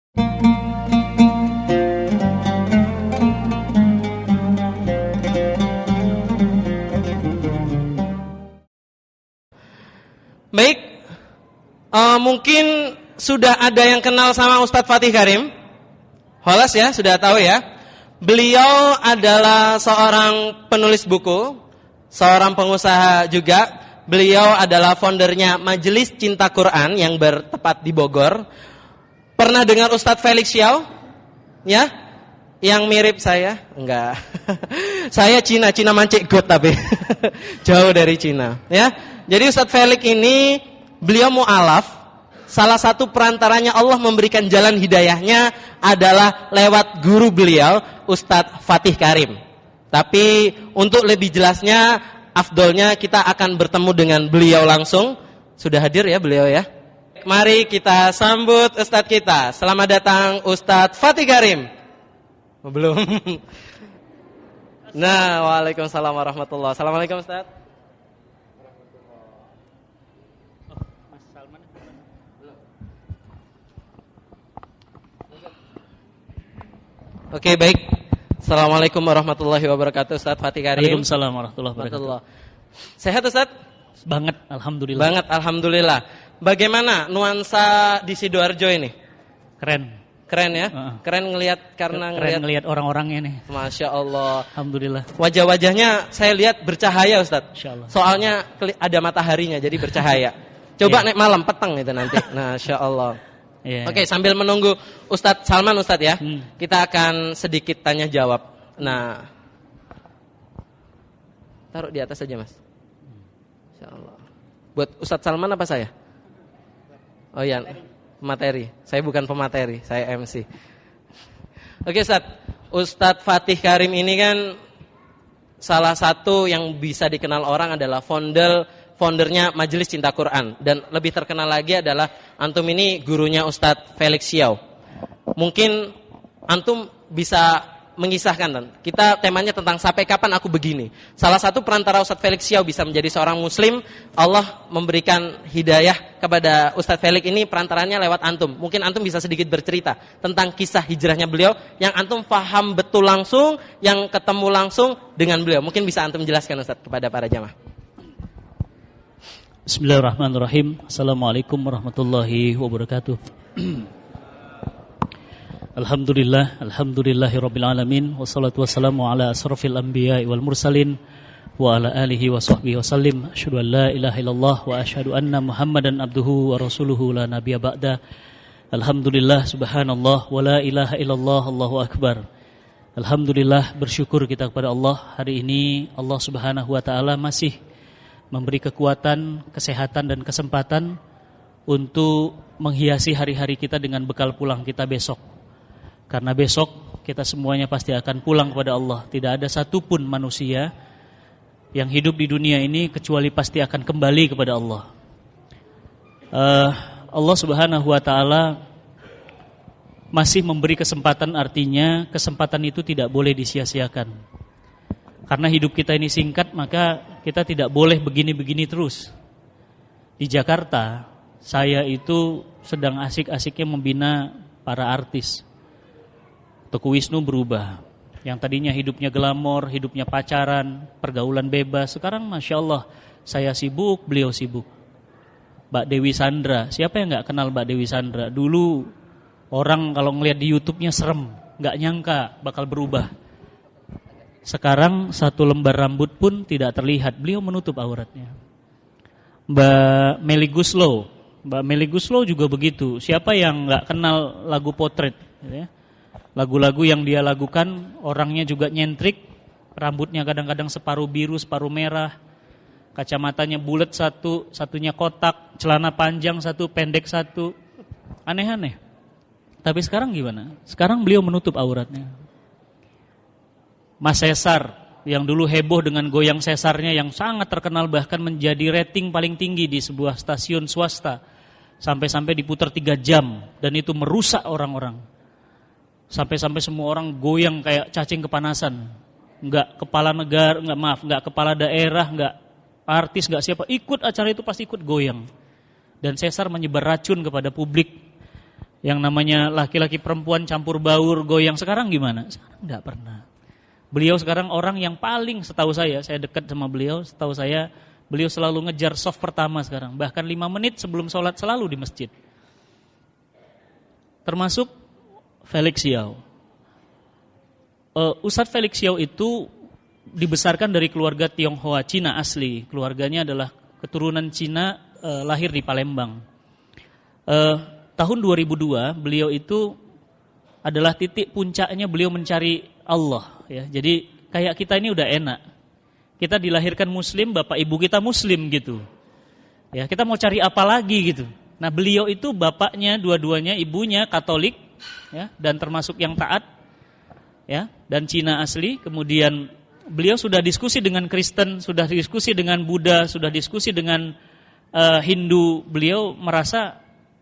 Baik, mungkin sudah ada yang kenal sama Ustadz Fatih Karim. Holas ya, sudah tahu ya. Beliau adalah seorang penulis buku, seorang pengusaha juga. Beliau adalah foundernya Majelis Cinta Quran yang bertempat di Bogor. Pernah dengar Ustadz Felix Xiao? Ya? Yang mirip saya? Enggak. Saya Cina mancik got tapi jauh dari Cina, ya. Jadi Ustadz Felix ini beliau mu'alaf. Salah satu perantaranya Allah memberikan jalan hidayahnya adalah lewat guru beliau, Ustadz Fatih Karim. Tapi untuk lebih jelasnya, afdolnya kita akan bertemu dengan beliau langsung. Sudah hadir ya beliau ya. Mari kita sambut Ustadz kita. Selamat datang Ustadz Fatih Karim. Belum. Nah, waalaikumsalam warahmatullahi. Assalamualaikum Ustadz. Oke, baik. Assalamualaikum warahmatullahi wabarakatuh, Ustadz Fatih Karim. Waalaikumsalam warahmatullahi wabarakatuh. Sehat Ustadz? Banget, alhamdulillah. Banget, alhamdulillah. Bagaimana nuansa di Sidoarjo ini? Keren ya? Keren ngelihat karena ngelihat orang-orangnya nih. Masya Allah. Alhamdulillah. Wajah-wajahnya saya lihat bercahaya Ustadz. Insyaallah. Soalnya ada mataharinya jadi bercahaya. Coba naik malam petang itu nanti. Masya Allah. Oke, sambil menunggu Ustadz Salman Ustadz ya, kita akan sedikit tanya jawab. Nah, taruh di atas saja Mas. Insya Allah. Buat Ustadz Salman apa saya? Oh ya, materi. Saya bukan pemateri, saya MC. Oke Ustadz Fatih Karim ini kan salah satu yang bisa dikenal orang adalah foundernya Majelis Cinta Quran. Dan lebih terkenal lagi adalah antum ini gurunya Ustadz Felix Xiao. Mungkin antum bisa mengisahkan kan? Kita temanya tentang sampai kapan aku begini. Salah satu perantara Ustadz Felix Xiao bisa menjadi seorang muslim. Allah memberikan hidayah kepada Ustadz Felix ini perantaranya lewat antum. Mungkin antum bisa sedikit bercerita tentang kisah hijrahnya beliau yang antum paham betul langsung, yang ketemu langsung dengan beliau. Mungkin bisa antum jelaskan Ustadz kepada para jamaah. Bismillahirrahmanirrahim. Assalamualaikum warahmatullahi wabarakatuh. Alhamdulillahirabbil alamin wassalatu wassalamu ala asrofil anbiya'i wal mursalin wa ala alihi wa sahbihi wasallim. Asyhadu an la ilaha illallah wa asyhadu anna Muhammadan abduhu wa rasuluhu la nabiyya ba'da. Alhamdulillah subhanallah wa la ilaha illallah Allahu akbar. Alhamdulillah, bersyukur kita kepada Allah. Hari ini Allah Subhanahu wa taala masih memberi kekuatan, kesehatan dan kesempatan untuk menghiasi hari-hari kita dengan bekal pulang kita besok. Karena besok kita semuanya pasti akan pulang kepada Allah. Tidak ada satupun manusia yang hidup di dunia ini kecuali pasti akan kembali kepada Allah. Allah Subhanahu wa taala masih memberi kesempatan, artinya kesempatan itu tidak boleh disia-siakan. Karena hidup kita ini singkat, maka kita tidak boleh begini-begini terus. Di Jakarta, saya itu sedang asik-asiknya membina para artis. Teguh Wisnu berubah. Yang tadinya hidupnya glamor, hidupnya pacaran, pergaulan bebas. Sekarang Masya Allah, saya sibuk, beliau sibuk. Mbak Dewi Sandra, siapa yang gak kenal Mbak Dewi Sandra? Dulu orang kalau ngelihat di YouTube-nya serem, gak nyangka bakal berubah. Sekarang satu lembar rambut pun tidak terlihat, beliau menutup auratnya. Mbak Melly Guslow juga begitu. Siapa yang gak kenal lagu Potret ya? Lagu-lagu yang dia lakukan, orangnya juga nyentrik, rambutnya kadang-kadang separuh biru, separuh merah, kacamatanya bulat satu, satunya kotak, celana panjang satu, pendek satu, aneh-aneh. Tapi sekarang gimana? Sekarang beliau menutup auratnya. Mas Sesar yang dulu heboh dengan goyang sesarnya yang sangat terkenal, bahkan menjadi rating paling tinggi di sebuah stasiun swasta, sampai-sampai diputar 3 jam dan itu merusak orang-orang. Sampai-sampai semua orang goyang kayak cacing kepanasan. Enggak kepala negara, enggak kepala daerah, enggak artis, enggak siapa ikut acara itu pasti ikut goyang. Dan Sesar menyebar racun kepada publik. Yang namanya laki-laki perempuan campur baur, goyang, sekarang gimana? Sekarang enggak pernah. Beliau sekarang orang yang paling, setahu saya dekat sama beliau, setahu saya beliau selalu ngejar soft pertama sekarang. Bahkan 5 menit sebelum sholat selalu di masjid. Termasuk Felix Yao. Ustadz Felix Yao itu dibesarkan dari keluarga Tionghoa Cina asli. Keluarganya adalah keturunan Cina, lahir di Palembang. Tahun 2002 beliau itu adalah titik puncaknya beliau mencari Allah. Ya. Jadi kayak kita ini udah enak. Kita dilahirkan muslim, bapak ibu kita muslim gitu. Ya, kita mau cari apa lagi gitu. Nah beliau itu bapaknya dua-duanya, ibunya Katolik, ya, dan termasuk yang taat, ya, dan Cina asli. Kemudian beliau sudah diskusi dengan Kristen, sudah diskusi dengan Buddha, sudah diskusi dengan Hindu. Beliau merasa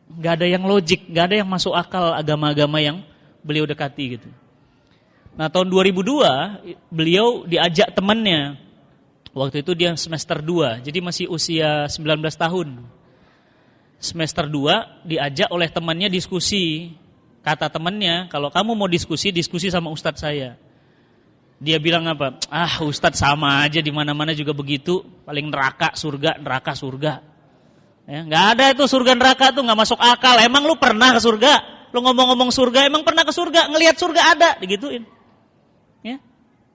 gak ada yang logik, gak ada yang masuk akal agama-agama yang beliau dekati gitu. Nah tahun 2002 beliau diajak temannya, waktu itu dia semester 2, jadi masih usia 19 tahun. Semester 2 diajak oleh temannya diskusi. Kata temannya, kalau kamu mau diskusi sama ustadz saya. Dia bilang apa? Ustadz sama aja, di mana-mana juga begitu, paling neraka surga. Ya, nggak ada itu surga neraka tuh, nggak masuk akal. Emang lu pernah ke surga? Lu ngomong-ngomong surga, emang pernah ke surga? Ngelihat surga ada, digituin. Ya,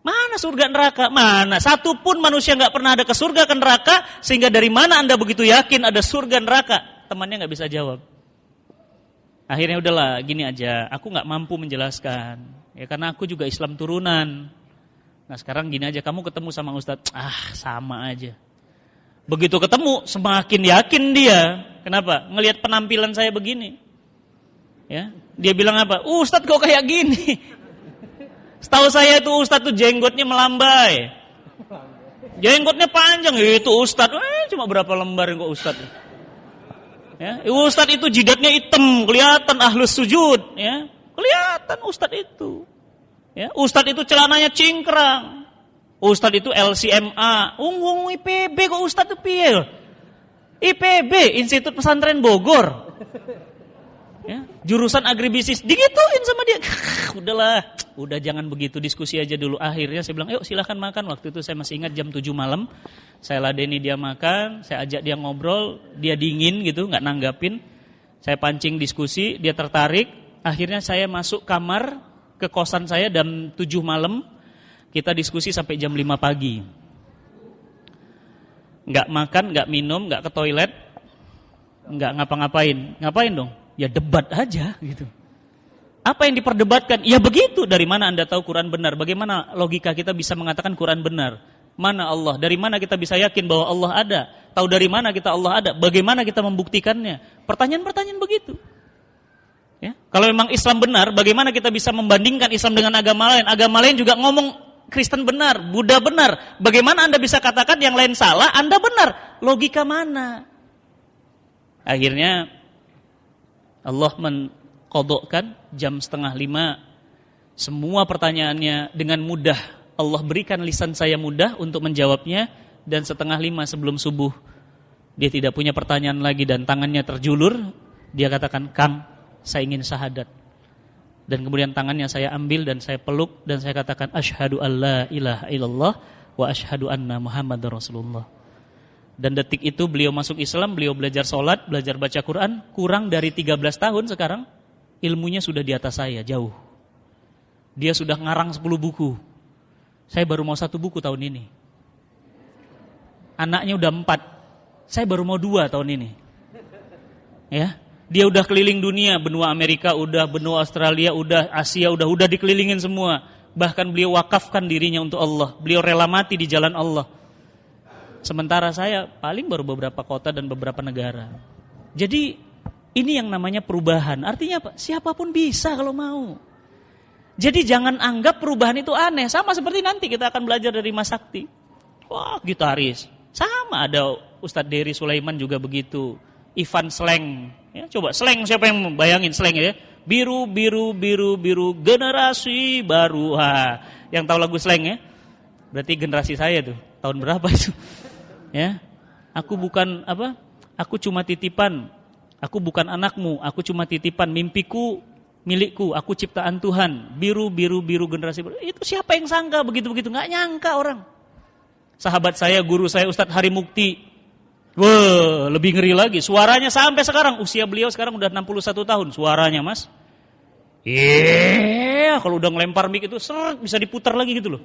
mana surga neraka? Mana? Satu pun manusia nggak pernah ada ke surga ke neraka, sehingga dari mana anda begitu yakin ada surga neraka? Temannya nggak bisa jawab. Akhirnya udahlah, gini aja. Aku nggak mampu menjelaskan, ya karena aku juga Islam turunan. Nah sekarang gini aja, kamu ketemu sama ustadz, sama aja. Begitu ketemu, semakin yakin dia. Kenapa? Ngelihat penampilan saya begini. Ya, dia bilang apa? Ustadz kok kayak gini? Setahu saya itu ustadz tuh jenggotnya melambai. Jenggotnya panjang, itu ustadz. Cuma berapa lembar kok ustadz? Ya, ustadz itu jidatnya hitam, kelihatan ahlus sujud. Ya, kelihatan ustadz itu. Ya, ustadz itu celananya cingkrang. Ustadz itu LCMA, IPB kok ustadz itu piye? IPB, Institut Pesantren Bogor. Ya, jurusan agribisnis, digituin sama dia. Udah jangan begitu, diskusi aja dulu. Akhirnya saya bilang, yuk silahkan makan. Waktu itu saya masih ingat jam 7 malam. Saya ladeni dia makan, saya ajak dia ngobrol, dia dingin gitu, gak nanggapin. Saya pancing diskusi, dia tertarik. Akhirnya saya masuk kamar ke kosan saya jam 7 malam. Kita diskusi sampai jam 5 pagi. Nggak makan, nggak minum, nggak ke toilet, nggak ngapa-ngapain. Ngapain dong? Ya debat aja gitu. Apa yang diperdebatkan? Ya begitu. Dari mana Anda tahu Quran benar? Bagaimana logika kita bisa mengatakan Quran benar? Mana Allah? Dari mana kita bisa yakin bahwa Allah ada? Tahu dari mana kita Allah ada? Bagaimana kita membuktikannya? Pertanyaan-pertanyaan begitu. Ya. Kalau memang Islam benar, bagaimana kita bisa membandingkan Islam dengan agama lain? Agama lain juga ngomong Kristen benar, Buddha benar. Bagaimana Anda bisa katakan yang lain salah, Anda benar? Logika mana? Akhirnya Allah mengqadhakan jam 4:30. Semua pertanyaannya dengan mudah. Allah berikan lisan saya mudah untuk menjawabnya. Dan 4:30 sebelum subuh, dia tidak punya pertanyaan lagi dan tangannya terjulur. Dia katakan, Kang, saya ingin syahadat. Dan kemudian tangannya saya ambil dan saya peluk dan saya katakan asyhadu alla ilaha illallah wa asyhadu anna Muhammadar Rasulullah. Dan detik itu beliau masuk Islam, beliau belajar sholat, belajar baca Quran. Kurang dari 13 tahun sekarang, ilmunya sudah di atas saya, jauh. Dia sudah ngarang 10 buku. Saya baru mau 1 buku tahun ini. Anaknya udah 4. Saya baru mau 2 tahun ini. Ya. Dia udah keliling dunia, benua Amerika udah, benua Australia udah, Asia udah dikelilingin semua. Bahkan beliau wakafkan dirinya untuk Allah. Beliau rela mati di jalan Allah. Sementara saya paling baru beberapa kota dan beberapa negara. Jadi ini yang namanya perubahan. Artinya apa? Siapapun bisa kalau mau. Jadi jangan anggap perubahan itu aneh. Sama seperti nanti kita akan belajar dari Mas Sakti. Wah, gitaris. Sama ada Ustadz Dery Sulaiman juga begitu. Ivan Sleng. Ya, coba Sleng, siapa yang bayangin Sleng ya? Biru, biru, biru, biru, generasi baru. Yang tahu lagu Sleng ya? Berarti generasi saya tuh. Tahun berapa itu? Ya. Aku bukan apa? Aku cuma titipan. Aku bukan anakmu, aku cuma titipan, mimpiku milikku, aku ciptaan Tuhan, biru generasi baru. Itu siapa yang sangka begitu-begitu, nggak nyangka orang. Sahabat saya, guru saya Ustadz Hari Mukti, wah lebih ngeri lagi, suaranya sampai sekarang, usia beliau sekarang udah 61 tahun, suaranya mas. Kalau udah ngelempar mic itu seret, bisa diputar lagi gitu loh.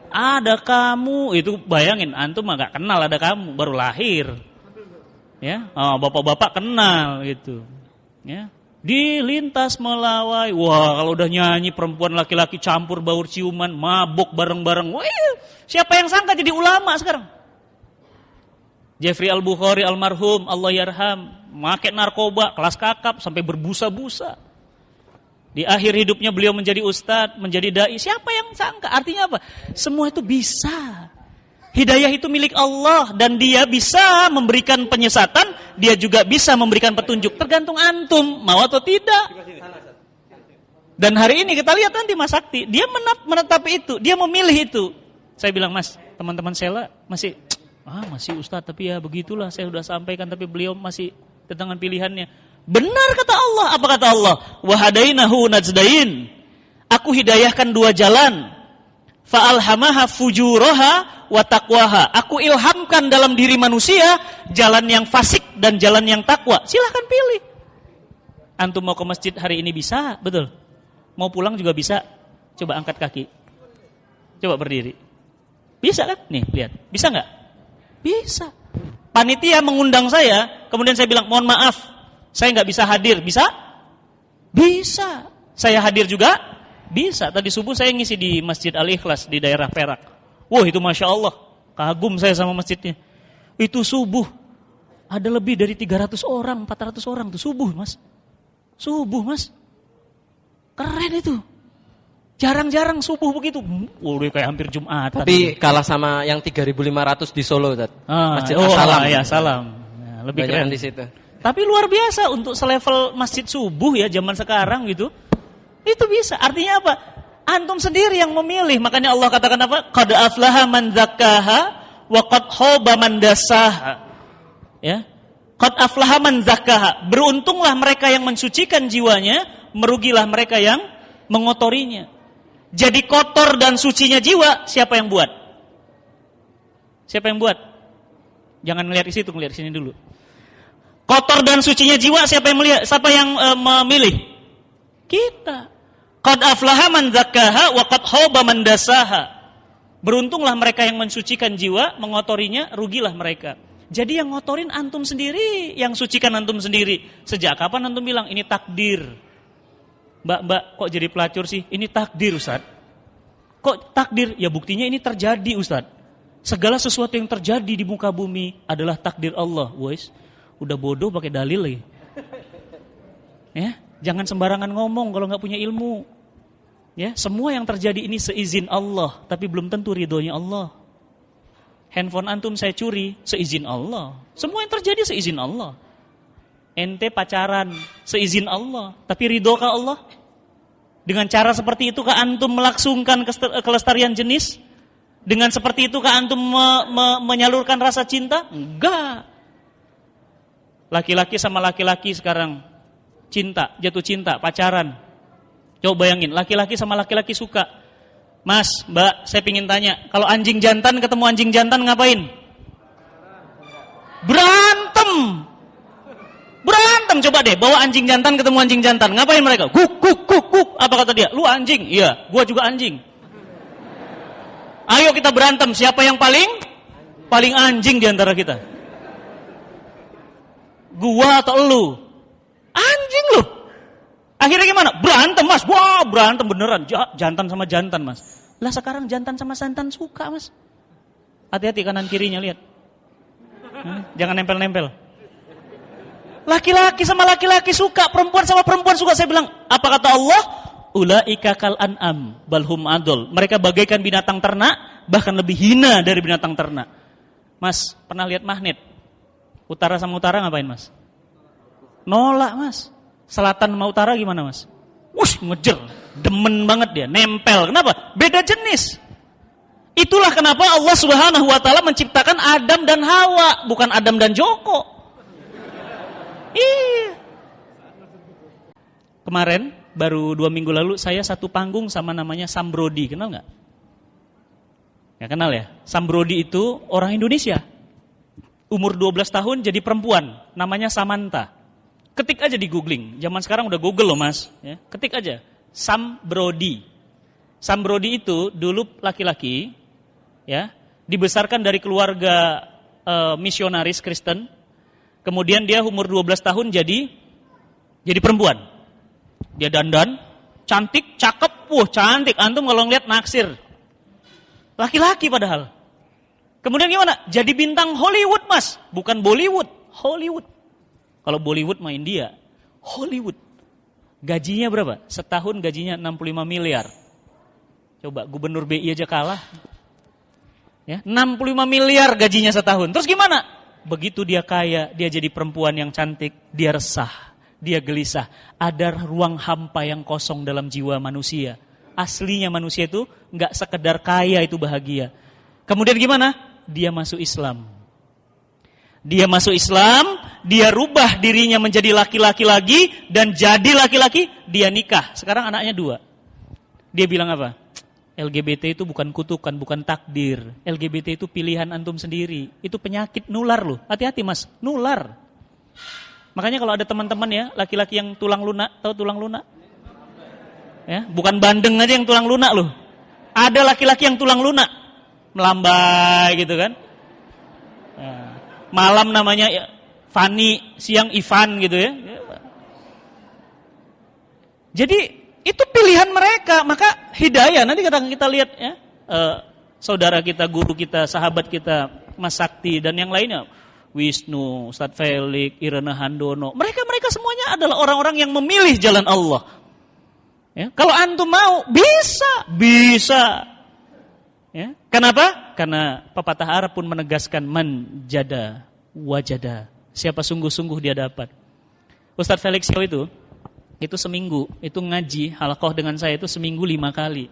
Ada kamu, itu bayangin, antum mah gak kenal ada kamu, baru lahir. Ya, bapak-bapak kenal gitu. Ya, di lintas melawai. Wah, kalau udah nyanyi perempuan laki-laki campur baur ciuman, mabuk bareng-bareng. Wah, siapa yang sangka jadi ulama sekarang? Jeffrey Al-Bukhari almarhum, Allah yarham, make narkoba, kelas kakap sampai berbusa-busa. Di akhir hidupnya beliau menjadi ustadz, menjadi dai. Siapa yang sangka? Artinya apa? Semua itu bisa. Hidayah itu milik Allah dan dia bisa memberikan penyesatan, dia juga bisa memberikan petunjuk. Tergantung antum mau atau tidak. Dan hari ini kita lihat nanti Mas Sakti, dia menetapi itu, dia memilih itu. Saya bilang, Mas, teman-teman Sela masih ustadz, tapi ya begitulah, saya sudah sampaikan, tapi beliau masih dengan pilihannya. Benar kata Allah. Apa kata Allah? Wahadainahu najdain. Aku hidayahkan dua jalan. Fa'alhamaha fujuraha wa taqwaha. Aku ilhamkan dalam diri manusia jalan yang fasik dan jalan yang takwa. Silahkan pilih. Antum mau ke masjid hari ini bisa, betul. Mau pulang juga bisa. Coba angkat kaki. Coba berdiri. Bisa kan? Nih, lihat. Bisa nggak? Bisa. Panitia mengundang saya, kemudian saya bilang, mohon maaf, saya nggak bisa hadir. Bisa? Bisa. Saya hadir juga? Bisa. Tadi subuh saya ngisi di Masjid Al-Ikhlas di daerah Perak. Wah, itu Masya Allah. Kagum saya sama masjidnya. Itu subuh. Ada lebih dari 300 orang, 400 orang tuh subuh, Mas. Subuh, Mas. Keren itu. Jarang-jarang subuh begitu. Udah kayak hampir Jumatan. Tapi kalah sama yang 3.500 di Solo, Ustaz. Masjid As-Salam. Ya, Salam. Nah, lebih banyak keren di situ. Tapi luar biasa untuk selevel masjid subuh ya zaman sekarang gitu. Itu bisa. Artinya apa? Antum sendiri yang memilih. Makanya Allah katakan apa? Qad aflaha man zakkaha wa qad khaba man dassaha. Ya. Qad aflaha man zakkaha. Beruntunglah mereka yang mensucikan jiwanya, merugilah mereka yang mengotorinya. Jadi kotor dan sucinya jiwa, siapa yang buat? Siapa yang buat? Jangan ngelihat di situ, ngelihat di sini dulu. Kotor dan sucinya jiwa, siapa yang melihat? Siapa yang memilih? Kita. Qad aflaha man zakkaha wa qad khaba man dassaha. Beruntunglah mereka yang mensucikan jiwa, mengotorinya, rugilah mereka. Jadi yang ngotorin antum sendiri, yang sucikan antum sendiri. Sejak kapan antum bilang ini takdir? Mbak, kok jadi pelacur sih? Ini takdir, Ustaz. Kok takdir? Ya buktinya ini terjadi, Ustaz. Segala sesuatu yang terjadi di muka bumi adalah takdir Allah. Wes, udah bodoh pakai dalil lagi. Ya, jangan sembarangan ngomong kalau nggak punya ilmu. Ya, semua yang terjadi ini seizin Allah, tapi belum tentu ridhonya Allah. Handphone antum saya curi, seizin Allah. Semua yang terjadi seizin Allah. Ente pacaran, seizin Allah, tapi ridhokah Allah? Dengan cara seperti itu kah antum melangsungkan kelestarian jenis? Dengan seperti itu kah antum menyalurkan rasa cinta? Enggak. Laki-laki sama laki-laki sekarang cinta, jatuh cinta, pacaran. Coba bayangin, laki-laki sama laki-laki suka. Mas, Mbak, saya pingin tanya, kalau anjing jantan ketemu anjing jantan ngapain? Berantem. Berantem, coba deh, bawa anjing jantan ketemu anjing jantan, ngapain mereka? Guk, guk, guk, guk. Apa kata dia? Lu anjing? Iya, gua juga anjing. Ayo kita berantem, siapa yang paling anjing di antara kita? Gua atau lu? Anjing lu. Akhirnya gimana? Berantem, Mas. Wah, berantem beneran. Jantan sama jantan, Mas. Lah sekarang jantan sama jantan suka, Mas. Hati-hati kanan kirinya, lihat. Jangan nempel-nempel. Laki-laki sama laki-laki suka, perempuan sama perempuan suka. Saya bilang, apa kata Allah? Ulaika kal an'am balhum adol. Mereka bagaikan binatang ternak, bahkan lebih hina dari binatang ternak. Mas, pernah lihat magnet? Utara sama utara ngapain, Mas? Nolak, Mas. Selatan sama utara gimana, Mas? Wush, ngejer, demen banget dia, nempel. Kenapa? Beda jenis. Itulah kenapa Allah Subhanahu wa taala menciptakan Adam dan Hawa, bukan Adam dan Joko. Iya. Kemarin, baru 2 minggu lalu, saya satu panggung sama namanya Sam Brody. Kenal nggak? Ya kenal ya. Sam Brody itu orang Indonesia. Umur 12 tahun jadi perempuan. Namanya Samantha. Ketik aja di googling. Zaman sekarang udah Google loh mas. Ya, ketik aja. Sam Brody. Sam Brody itu dulu laki-laki. Ya, dibesarkan dari keluarga misionaris Kristen. Kemudian dia umur 12 tahun jadi perempuan. Dia dandan, cantik, cakep, cantik. Antum kalau ngeliat naksir. Laki-laki padahal. Kemudian gimana? Jadi bintang Hollywood mas. Bukan Bollywood, Hollywood. Kalau Bollywood main dia. Hollywood. Gajinya berapa? Setahun gajinya 65 miliar. Coba gubernur BI aja kalah. Ya, 65 miliar gajinya setahun. Terus gimana? Begitu dia kaya, dia jadi perempuan yang cantik, dia resah, dia gelisah. Ada ruang hampa yang kosong dalam jiwa manusia. Aslinya manusia itu nggak sekedar kaya itu bahagia. Kemudian gimana? Dia masuk Islam. Dia masuk Islam, dia rubah dirinya menjadi laki-laki lagi, dan jadi laki-laki, dia nikah. Sekarang anaknya 2. Dia bilang apa? LGBT itu bukan kutukan, bukan takdir. LGBT itu pilihan antum sendiri. Itu penyakit nular loh. Hati-hati mas, nular. Makanya kalau ada teman-teman ya, laki-laki yang tulang lunak, tahu tulang lunak? Ya, bukan bandeng aja yang tulang lunak loh. Ada laki-laki yang tulang lunak, melambai gitu kan. Nah, malam namanya Fani, siang Ivan gitu ya. Jadi itu pilihan mereka, maka hidayah. Nanti kita lihat ya, saudara kita, guru kita, sahabat kita, Mas Sakti dan yang lainnya, Wisnu, Ustadz Felix, Irena Handono, mereka semuanya adalah orang-orang yang memilih jalan Allah. Ya, kalau antum mau, bisa. Ya, kenapa? Karena pepatah Arab pun menegaskan man jada wajada. Siapa sungguh-sungguh dia dapat. Ustadz Felix itu seminggu, itu ngaji halaqah dengan saya itu seminggu 5 kali.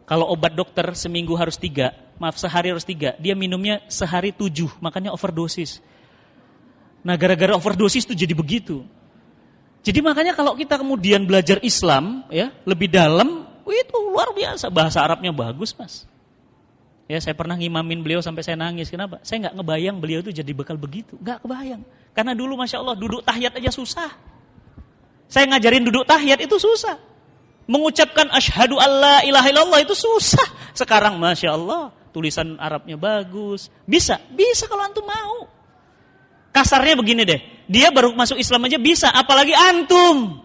Kalau obat dokter seminggu harus 3, sehari harus 3. Dia minumnya sehari 7, makanya overdosis. Nah gara-gara overdosis itu jadi begitu. Jadi makanya kalau kita kemudian belajar Islam ya lebih dalam, itu luar biasa. Bahasa Arabnya bagus mas. Ya saya pernah ngimamin beliau sampai saya nangis. Kenapa? Saya nggak ngebayang beliau itu jadi bekal begitu. Nggak kebayang. Karena dulu masya Allah duduk tahiyat aja susah. Saya ngajarin duduk tahiyat itu susah. Mengucapkan asyhadu alla ilaha illallah itu susah. Sekarang masya Allah tulisan Arabnya bagus. Bisa kalau antum mau. Kasarnya begini deh. Dia baru masuk Islam aja bisa. Apalagi antum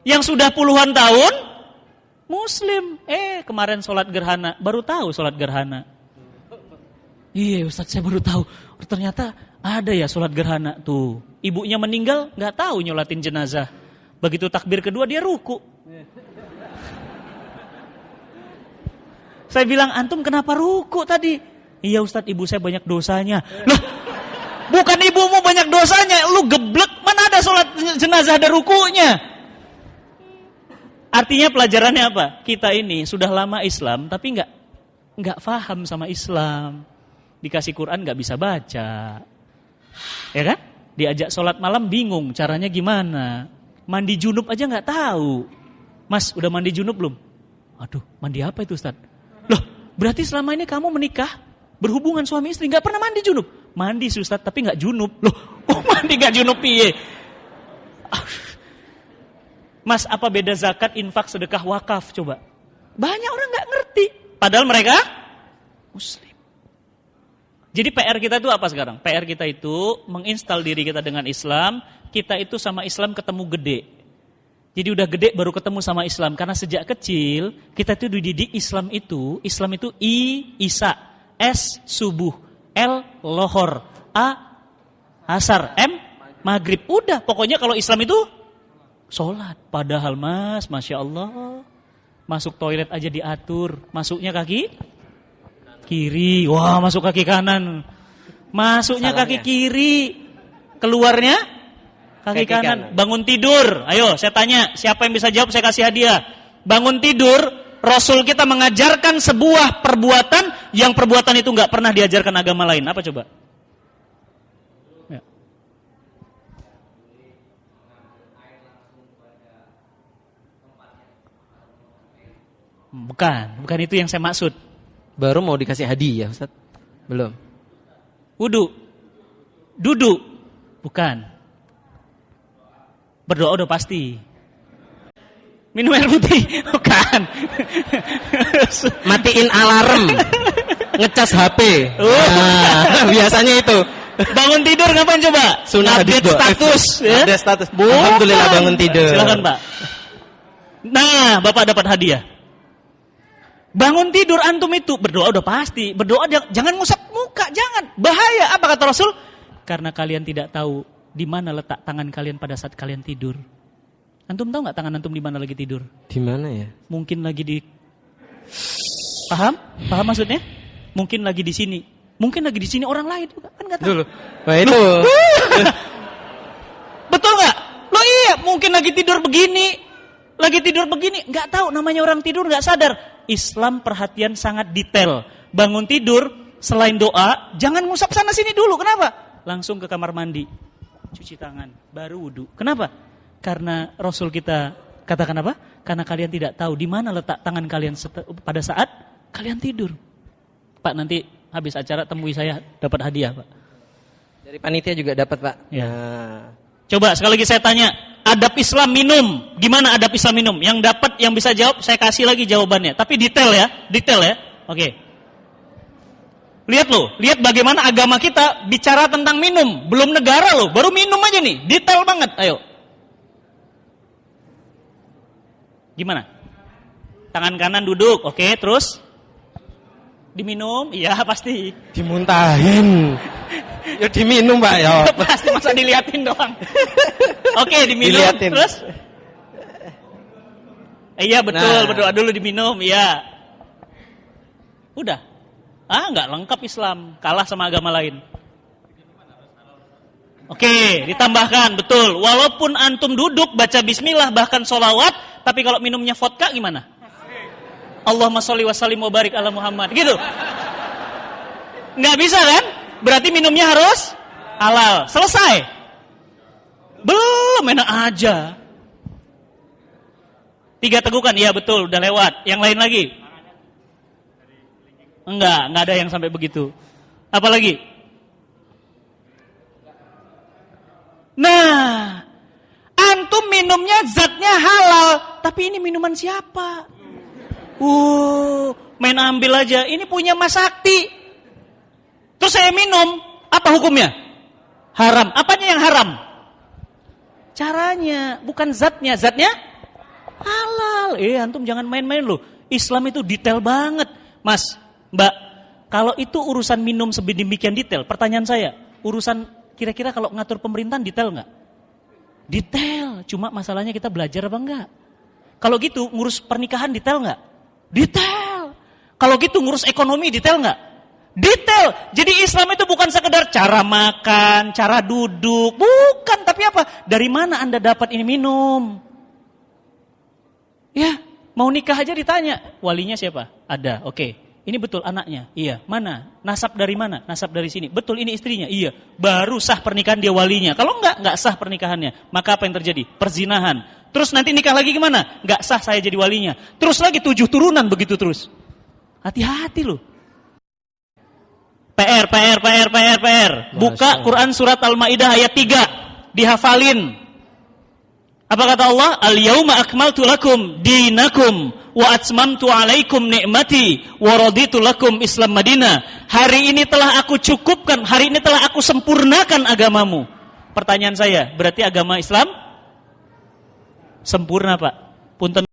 yang sudah puluhan tahun Muslim. Kemarin sholat gerhana. Baru tahu sholat gerhana. Iya Ustaz saya baru tahu. Ternyata ada ya sholat gerhana tuh. Ibunya meninggal gak tahu nyolatin jenazah. Begitu takbir kedua dia ruku. Saya bilang antum kenapa ruku tadi? Iya Ustaz ibu saya banyak dosanya. Loh bukan ibumu banyak dosanya. Lu geblek mana ada sholat jenazah ada rukunya. Artinya pelajarannya apa? Kita ini sudah lama Islam tapi nggak paham sama Islam. Dikasih Quran nggak bisa baca, ya kan? Diajak sholat malam bingung caranya gimana? Mandi junub aja nggak tahu. Mas udah mandi junub belum? Aduh mandi apa itu Ustaz? Loh berarti selama ini kamu menikah berhubungan suami istri nggak pernah mandi junub? Mandi Ustaz tapi nggak junub. Loh mandi nggak junub piye? Mas apa beda zakat, infak, sedekah, wakaf coba? Banyak orang nggak ngerti. Padahal mereka Muslim. Jadi PR kita itu apa sekarang? PR kita itu menginstal diri kita dengan Islam. Kita itu sama Islam ketemu gede. Jadi udah gede baru ketemu sama Islam. Karena sejak kecil kita itu dididik Islam itu I, Isa, S, subuh, L, lohor, A, asar, M, maghrib. Udah pokoknya kalau Islam itu sholat. Padahal mas, Masya Allah, masuk toilet aja diatur. Masuknya kaki kiri, wah masuk kaki kanan. Masuknya kaki kiri, keluarnya kaki kanan. Bangun tidur, ayo saya tanya, siapa yang bisa jawab saya kasih hadiah. Bangun tidur, Rasul kita mengajarkan sebuah perbuatan yang perbuatan itu gak pernah diajarkan agama lain. Apa coba? Ya. Bukan itu yang saya maksud. Baru mau dikasih hadiah, Ustaz? Belum. Wudu. Duduk. Bukan. Berdoa udah pasti. Minum air putih. Bukan. Matiin alarm. Ngecas HP. Nah, biasanya itu. Bangun tidur ngapain coba? Sunnah update status. Ya? Update status. Bukan. Alhamdulillah bangun tidur. Silakan Pak. Nah, Bapak dapat hadiah. Bangun tidur antum itu berdoa udah pasti. Berdoa jangan ngusap muka, jangan. Bahaya. Apa kata Rasul? Karena kalian tidak tahu di mana letak tangan kalian pada saat kalian tidur. Antum tahu nggak tangan antum di mana lagi tidur? Di mana ya? Mungkin lagi di. Paham? Paham maksudnya? Mungkin lagi di sini. Mungkin lagi di sini orang lain juga kan nggak tahu. Dulu. Wah itu. Betul nggak? Loh iya, mungkin lagi tidur begini, nggak tahu namanya orang tidur nggak sadar. Islam perhatian sangat detail. Bangun tidur selain doa, jangan ngusap sana sini dulu. Kenapa? Langsung ke kamar mandi, cuci tangan, baru wudu. Kenapa? Karena Rasul kita katakan apa? Karena kalian tidak tahu di mana letak tangan kalian pada saat kalian tidur. Pak, nanti habis acara temui saya, dapat hadiah, Pak. Dari panitia juga dapat, Pak. Ya. Nah. Coba sekali lagi saya tanya, adab Islam minum. Gimana adab Islam minum? Yang dapat, yang bisa jawab, saya kasih lagi jawabannya. Tapi detail ya. Oke. Lihat bagaimana agama kita bicara tentang minum. Belum negara loh, baru minum aja nih. Detail banget, ayo. Gimana? Tangan kanan duduk, oke, terus? Diminum, iya pasti. Dimuntahin. Ya diminum, Pak, ya. Pasti, masa diliatin doang. Oke, diminum, diliatin. Terus? Iya betul, berdoa dulu diminum, iya. Udah. Nggak lengkap Islam, kalah sama agama lain. Oke, ditambahkan, betul. Walaupun antum duduk, baca bismillah, bahkan sholawat, tapi kalau minumnya vodka gimana? Allahumma sholli wa sallim wa barik ala Muhammad. Gitu. Nggak bisa kan? Berarti minumnya harus halal. Selesai. Belum, enak aja. 3 tegukan, iya betul, udah lewat. Yang lain lagi? Enggak ada yang sampai begitu. Apa lagi? Nah, antum minumnya zatnya halal, tapi ini minuman siapa? Main ambil aja. Ini punya Mas Sakti. Terus saya minum, apa hukumnya? Haram. Apanya yang haram? Caranya, bukan zatnya. Zatnya halal. Antum jangan main-main loh. Islam itu detail banget. Mas, Mbak, kalau itu urusan minum sedemikian detail, pertanyaan saya, urusan kira-kira kalau ngatur pemerintahan detail nggak? Detail. Cuma masalahnya kita belajar apa enggak? Kalau gitu ngurus pernikahan detail nggak? Detail. Kalau gitu ngurus ekonomi detail nggak? Detail. Jadi Islam itu bukan sekedar cara makan, cara duduk, bukan. Tapi apa? Dari mana Anda dapat ini minum? Ya, mau nikah aja ditanya, walinya siapa? Ada, oke. Ini betul anaknya? Iya. Mana? Nasab dari mana? Nasab dari sini. Betul ini istrinya? Iya. Baru sah pernikahan dia walinya. Kalau enggak sah pernikahannya. Maka apa yang terjadi? Perzinahan. Terus nanti nikah lagi gimana? Enggak sah saya jadi walinya. Terus lagi 7 turunan begitu terus. Hati-hati loh. PR. Buka Quran surat Al-Maidah ayat 3. Dihafalin. Apa kata Allah? Al-yauma akmaltu lakum dinakum wa atmamtu alaikum ni'mati wa raditu lakum Islam Madinah. Hari ini telah aku cukupkan, hari ini telah aku sempurnakan agamamu. Pertanyaan saya, berarti agama Islam sempurna, Pak? Punten.